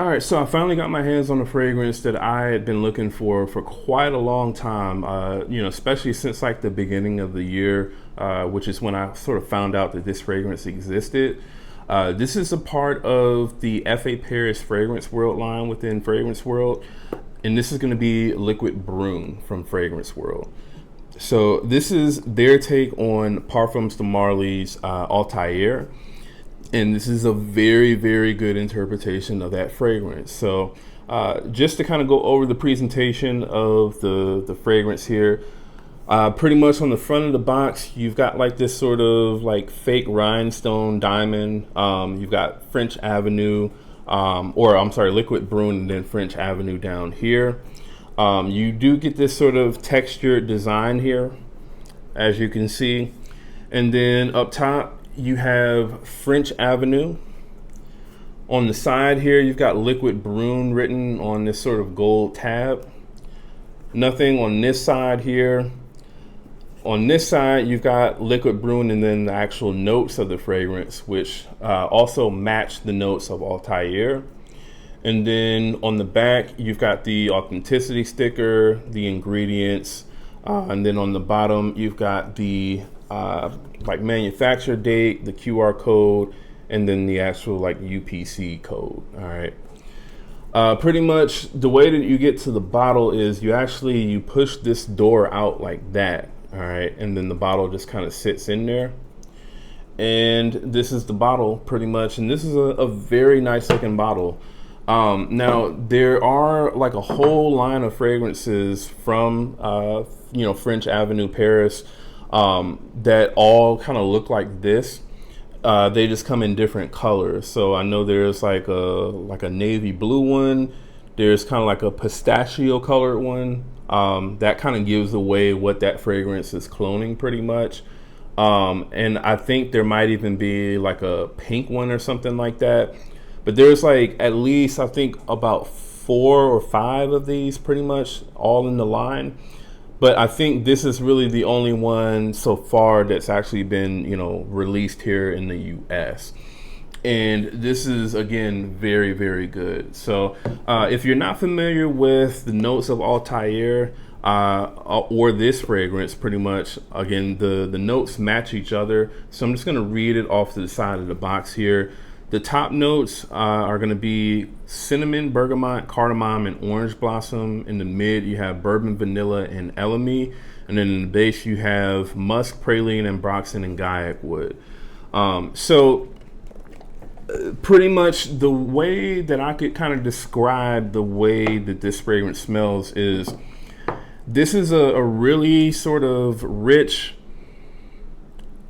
All right, so I finally got my hands on a fragrance that I had been looking for quite a long time. Especially since like the beginning of the year, which is when I sort of found out that this fragrance existed. This is a part of the F.A. Paris Fragrance World line within Fragrance World, and this is going to be Liquid Brun from Fragrance World. So this is their take on Parfums de Marly's Altair. And this is a very, very good interpretation of that fragrance. So just to kind of go over the presentation of the fragrance here, pretty much on the front of the box, you've got like this sort of like fake rhinestone diamond. You've got French Avenue, Liquid Brun, and then French Avenue down here. You do get this sort of textured design here, as you can see. And then up top, you have French Avenue. On the side here, you've got Liquid Brun written on this sort of gold tab. Nothing on this side here. On this side, you've got Liquid Brun and then the actual notes of the fragrance, which also match the notes of Altair. And then on the back, you've got the authenticity sticker, the ingredients, and then on the bottom, you've got the like manufacturer date, the QR code, and then the actual like UPC code. All right. Pretty much the way that you get to the bottle is you push this door out like that. All right. And then the bottle just kind of sits in there. And this is the bottle pretty much. And this is a very nice looking bottle. Now there are like a whole line of fragrances from, French Avenue, Paris, that all kind of look like this. They just come in different colors. So I know there's like a navy blue one. There's kind of like a pistachio colored one. That kind of gives away what that fragrance is cloning pretty much. And I think there might even be like a pink one or something like that. But there's like at least, I think, about 4 or 5 of these pretty much all in the line. But I think this is really the only one so far that's actually been, released here in the US. And this is, again, very, very good. So if you're not familiar with the notes of Altair or this fragrance, pretty much, again, the notes match each other. So I'm just going to read it off to the side of the box here. The top notes are going to be cinnamon, bergamot, cardamom, and orange blossom. In the mid, you have bourbon, vanilla, and elemi. And then in the base, you have musk, praline, ambroxan, and gaiac wood. Pretty much the way that I could kind of describe the way that this fragrance smells is this is a really sort of rich,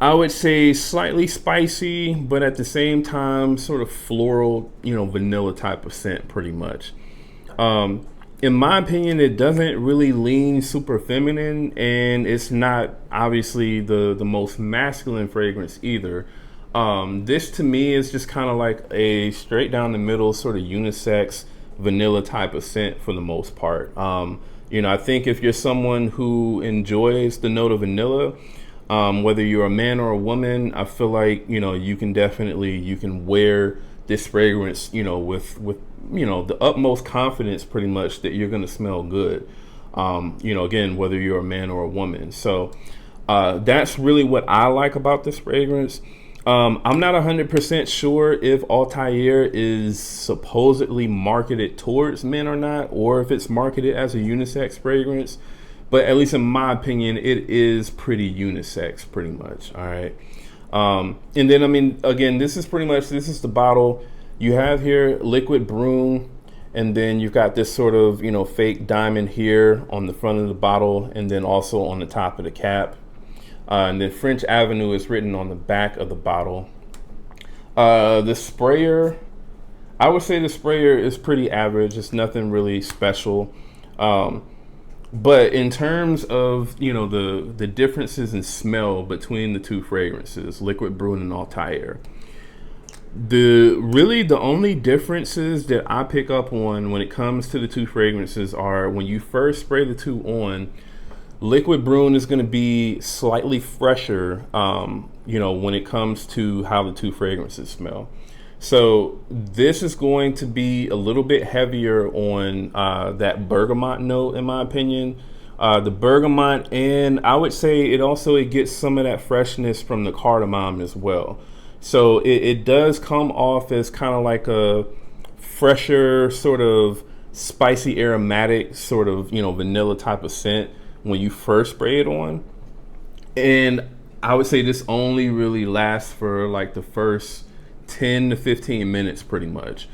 I would say slightly spicy, but at the same time, sort of floral, vanilla type of scent pretty much. In my opinion, it doesn't really lean super feminine, and it's not obviously the most masculine fragrance either. This to me is just kind of like a straight down the middle sort of unisex vanilla type of scent for the most part. I think if you're someone who enjoys the note of vanilla, whether you're a man or a woman, I feel like, you can wear this fragrance, with the utmost confidence pretty much that you're going to smell good. Again, whether you're a man or a woman. So that's really what I like about this fragrance. I'm not 100% sure if Altair is supposedly marketed towards men or not, or if it's marketed as a unisex fragrance. But at least in my opinion, it is pretty unisex, pretty much. All right. And then, again, this is the bottle. You have here Liquid Brun, and then you've got this sort of, fake diamond here on the front of the bottle, and then also on the top of the cap. And then French Avenue is written on the back of the bottle. The sprayer, I would say the sprayer is pretty average. It's nothing really special. But in terms of, the differences in smell between the two fragrances, Liquid Brun and Altair, the only differences that I pick up on when it comes to the two fragrances are when you first spray the two on, Liquid Brun is going to be slightly fresher, when it comes to how the two fragrances smell. So this is going to be a little bit heavier on that bergamot note, in my opinion. The bergamot, and I would say it gets some of that freshness from the cardamom as well. So it does come off as kind of like a fresher, sort of spicy, aromatic, sort of, vanilla type of scent when you first spray it on. And I would say this only really lasts for like the first 10 to 15 minutes pretty much.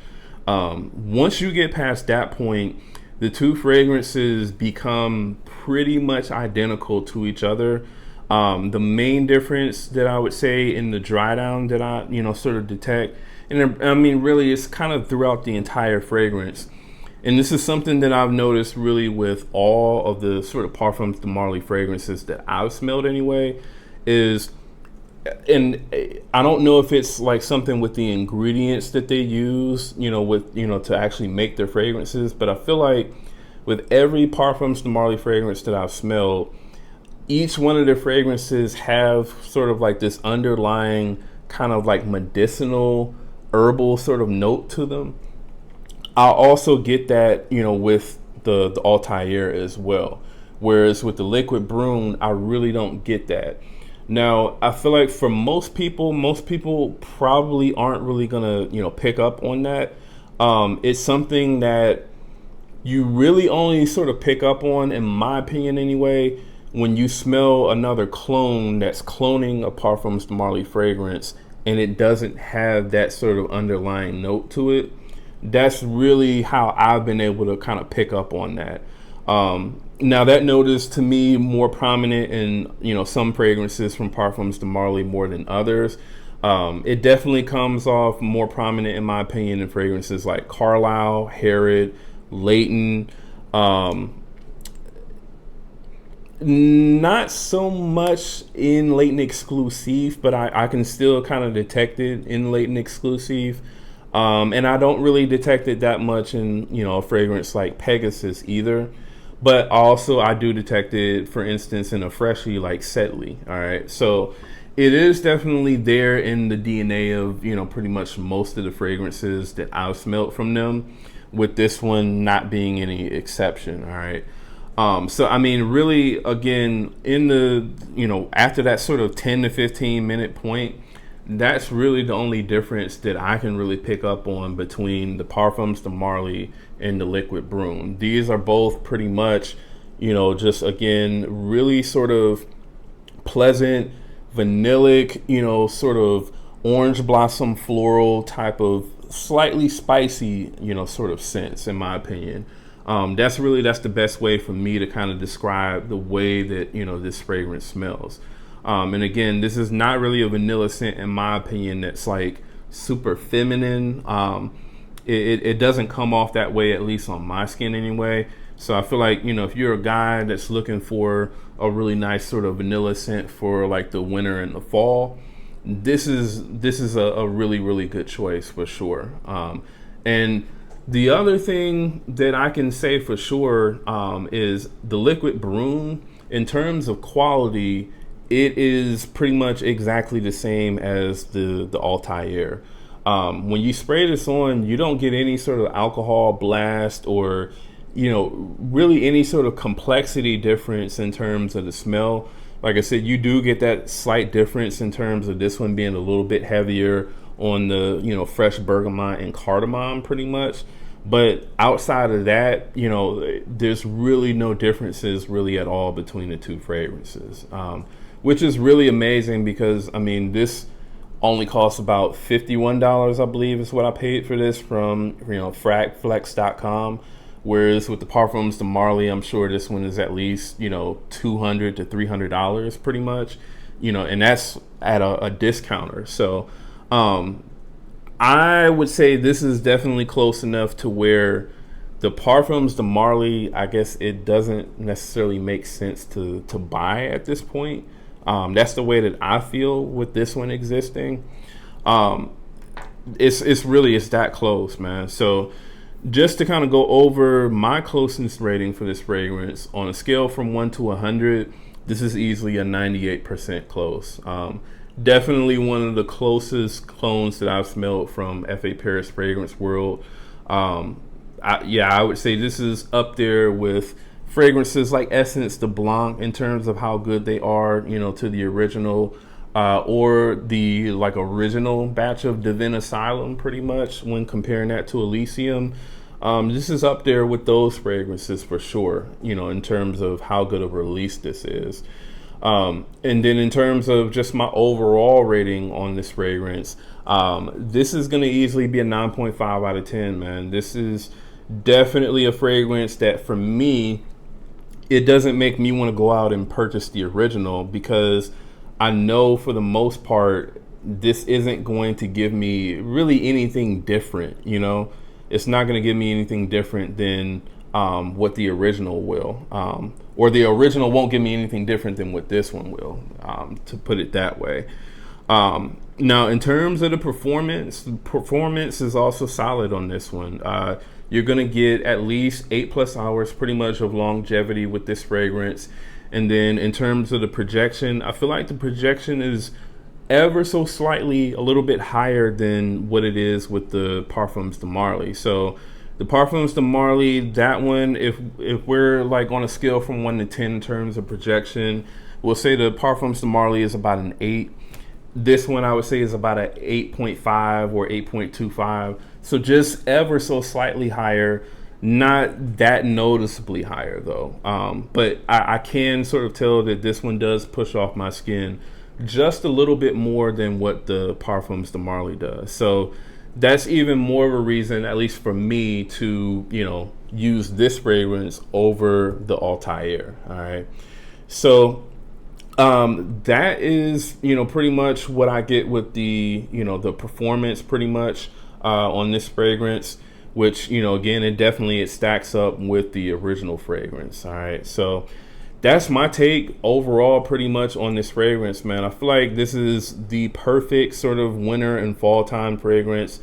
Once you get past that point, the two fragrances become pretty much identical to each other. The main difference that I would say in the dry down that I, sort of detect, and I mean, really, it's kind of throughout the entire fragrance. And this is something that I've noticed really with all of the sort of Parfums de Marly fragrances that I've smelled anyway, is, and I don't know if it's like something with the ingredients that they use, to actually make their fragrances, but I feel like with every Parfums de Marly fragrance that I've smelled, each one of their fragrances have sort of like this underlying kind of like medicinal, herbal sort of note to them. I also get that, with the Altair as well. Whereas with the Liquid Brun, I really don't get that. Now, I feel like for most people probably aren't really gonna, pick up on that. It's something that you really only sort of pick up on, in my opinion anyway, when you smell another clone that's cloning a Parfums de Marly fragrance and it doesn't have that sort of underlying note to it. That's really how I've been able to kind of pick up on that. Now that note is to me more prominent in some fragrances from Parfums de Marly more than others. It definitely comes off more prominent in my opinion in fragrances like Carlisle, Herod, Leighton. Not so much in Leighton Exclusive, but I can still kind of detect it in Leighton Exclusive. And I don't really detect it that much in, a fragrance like Pegasus either. But also I do detect it, for instance, in a freshie like Setley. All right. So it is definitely there in the DNA of, pretty much most of the fragrances that I've smelled from them, with this one not being any exception. All right. So, I mean, really, again, in the, after that sort of 10 to 15 minute point, that's really the only difference that I can really pick up on between the Parfums de Marly and the Liquid Brun. These are both pretty much, just again, really sort of pleasant, vanillic, sort of orange blossom floral type of slightly spicy, sort of scents, in my opinion. That's the best way for me to kind of describe the way that, this fragrance smells. And again, this is not really a vanilla scent, in my opinion, that's like super feminine. It doesn't come off that way, at least on my skin anyway. So I feel like, if you're a guy that's looking for a really nice sort of vanilla scent for like the winter and the fall, this is a really, really good choice for sure. And the other thing that I can say for sure is the Liquid Brun, in terms of quality, it is pretty much exactly the same as the Altair. When you spray this on, you don't get any sort of alcohol blast or, really any sort of complexity difference in terms of the smell. Like I said, you do get that slight difference in terms of this one being a little bit heavier on the, fresh bergamot and cardamom pretty much. But outside of that, there's really no differences really at all between the two fragrances. Which is really amazing because, I mean, this only costs about $51, I believe is what I paid for this from, fragflex.com. Whereas with the Parfums de Marly, I'm sure this one is at least, $200 to $300 pretty much, and that's at a discounter. So I would say this is definitely close enough to where the Parfums de Marly, I guess it doesn't necessarily make sense to buy at this point. That's the way that I feel with this one existing. It's that close, man. So just to kind of go over my closeness rating for this fragrance on a scale from 1 to 100, this is easily a 98% close. Definitely one of the closest clones that I've smelled from FA Paris Fragrance World. I would say this is up there with fragrances like Essence de Blanc in terms of how good they are, to the original, or the like original batch of Divine Asylum, pretty much when comparing that to Elysium. This is up there with those fragrances for sure, in terms of how good of a release this is. And then in terms of just my overall rating on this fragrance, this is going to easily be a 9.5 out of 10, man. This is definitely a fragrance that for me, it doesn't make me want to go out and purchase the original, because I know for the most part, this isn't going to give me really anything different, It's not going to give me anything different than what the original will. Or the original won't give me anything different than what this one will, to put it that way. Now, in terms of the performance is also solid on this one. You're going to get at least 8+ hours pretty much of longevity with this fragrance. And then in terms of the projection, I feel like the projection is ever so slightly a little bit higher than what it is with the Parfums de Marly. So the Parfums de Marly, that one, if we're like on a scale from 1 to 10 in terms of projection, we'll say the Parfums de Marly is about an 8. This one I would say is about an 8.5 or 8.25. So just ever so slightly higher, not that noticeably higher though. But I can sort of tell that this one does push off my skin just a little bit more than what the Parfums de Marly does. So that's even more of a reason, at least for me, to, use this fragrance over the Altair. All right. So that is, pretty much what I get with the, the performance pretty much on this fragrance, which, again, it stacks up with the original fragrance. All right. So that's my take overall pretty much on this fragrance, man. I feel like this is the perfect sort of winter and fall time fragrance.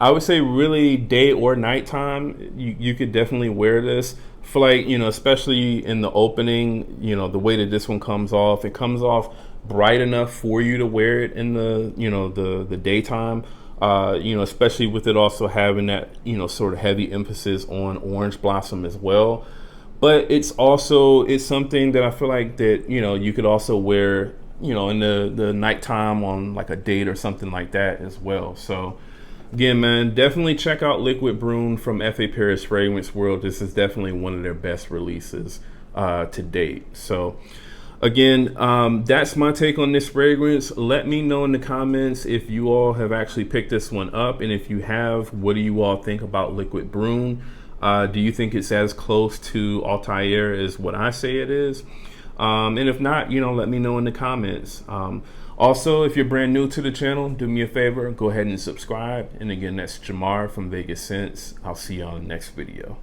I would say really day or nighttime, you could definitely wear this. I feel like, especially in the opening, the way that this one comes off, it comes off bright enough for you to wear it in the, the daytime, especially with it also having that, sort of heavy emphasis on orange blossom as well. But it's something that I feel like that, you could also wear, in the nighttime on like a date or something like that as well. So again, man, definitely check out Liquid Brun from FA Paris Fragrance World. This is definitely one of their best releases to date. So again, that's my take on this fragrance. Let me know in the comments if you all have actually picked this one up. And if you have, what do you all think about Liquid Brun? Do you think it's as close to Altair as what I say it is? And if not, let me know in the comments. Also, if you're brand new to the channel, do me a favor, go ahead and subscribe. And again, that's Jamar from Vegas Scents. I'll see you on the next video.